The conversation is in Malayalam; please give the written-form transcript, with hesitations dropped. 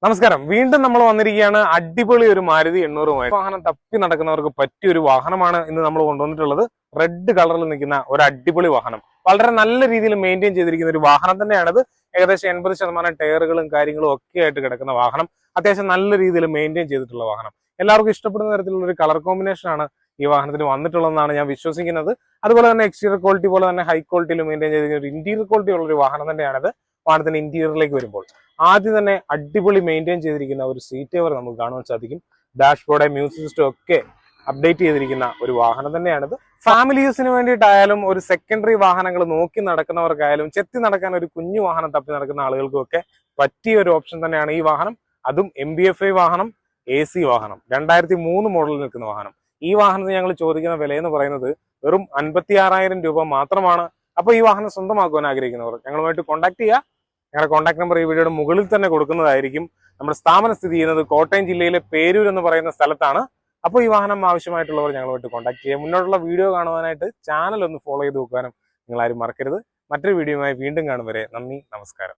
നമസ്കാരം. വീണ്ടും നമ്മൾ വന്നിരിക്കുകയാണ് അടിപൊളി ഒരു മാരുതി 800 വാഹനം തപ്പി നടക്കുന്നവർക്ക് പറ്റിയ ഒരു വാഹനമാണ് ഇന്ന് നമ്മൾ കൊണ്ടുവന്നിട്ടുള്ളത്. റെഡ് കളറിൽ നിൽക്കുന്ന ഒരു അടിപൊളി വാഹനം, വളരെ നല്ല രീതിയിൽ മെയിൻറ്റെയിൻ ചെയ്തിരിക്കുന്ന ഒരു വാഹനം തന്നെയാണിത്. ഏകദേശം 80% ടയറുകളും കാര്യങ്ങളും ഒക്കെ ആയിട്ട് കിടക്കുന്ന വാഹനം, അത്യാവശ്യം നല്ല രീതിയിൽ മെയിൻറ്റെയിൻ ചെയ്തിട്ടുള്ള വാഹനം. എല്ലാവർക്കും ഇഷ്ടപ്പെടുന്ന തരത്തിലുള്ള ഒരു കളർ കോമ്പിനേഷൻ ആണ് ഈ വാഹനത്തിന് വന്നിട്ടുള്ളതെന്നാണ് ഞാൻ വിശ്വസിക്കുന്നത്. അതുപോലെ തന്നെ എക്സ്റ്റീരിയർ ക്വാളിറ്റി പോലെ തന്നെ ഹൈ ക്വാളിറ്റിയിൽ മെയിൻറ്റെയിൻ ചെയ്തിരിക്കുന്ന ഒരു ഇന്റീരിയർ ക്വാളിറ്റി ഉള്ള ഒരു വാഹനം തന്നെയാണിത്. വാഹനത്തിന്റെ ഇന്റീരിയറിലേക്ക് വരുമ്പോൾ ആദ്യം തന്നെ അടിപൊളി മെയിൻറ്റെയിൻ ചെയ്തിരിക്കുന്ന ഒരു സീറ്റ് കവർ നമുക്ക് കാണുവാൻ സാധിക്കും. ഡാഷ്ബോർഡ്, മ്യൂസിക് സിസ്റ്റം ഒക്കെ അപ്ഡേറ്റ് ചെയ്തിരിക്കുന്ന ഒരു വാഹനം തന്നെയാണിത്. ഫാമിലി യൂസിന് വേണ്ടിയിട്ടായാലും ഒരു സെക്കൻഡറി വാഹനങ്ങൾ നോക്കി നടക്കുന്നവർക്കായാലും ചെത്തി നടക്കാൻ ഒരു കുഞ്ഞു വാഹനം തപ്പി നടക്കുന്ന ആളുകൾക്കും ഒക്കെ പറ്റിയ ഒരു ഓപ്ഷൻ തന്നെയാണ് ഈ വാഹനം. അതും MBFI വാഹനം, AC വാഹനം, 2003 മോഡലിൽ നിൽക്കുന്ന വാഹനം. ഈ വാഹനത്തിന് ഞങ്ങൾ ചോദിക്കുന്ന വില എന്ന് പറയുന്നത് വെറും 56,000 രൂപ മാത്രമാണ്. അപ്പൊ ഈ വാഹനം സ്വന്തമാക്കുവാൻ ആഗ്രഹിക്കുന്നവർ ഞങ്ങളുമായിട്ട് കോൺടാക്ട് ചെയ്യുക. ഞങ്ങളുടെ കോൺടാക്ട് നമ്പർ ഈ വീഡിയോയുടെ മുകളിൽ തന്നെ കൊടുക്കുന്നതായിരിക്കും. നമ്മുടെ സ്ഥാപനം സ്ഥിതി ചെയ്യുന്നത് കോട്ടയം ജില്ലയിലെ പേരൂർ എന്ന് പറയുന്ന സ്ഥലത്താണ്. അപ്പോൾ ഈ വാഹനം ആവശ്യമായിട്ടുള്ളവർ ഞങ്ങളുമായിട്ട് കോൺടാക്ട് ചെയ്യുക. മുന്നോട്ടുള്ള വീഡിയോ കാണുവാനായിട്ട് ചാനൽ ഒന്ന് ഫോളോ ചെയ്ത് വെക്കാനും നിങ്ങൾ ആരും മറക്കരുത്. മറ്റൊരു വീഡിയോയുമായി വീണ്ടും കാണും വരെ നന്ദി, നമസ്കാരം.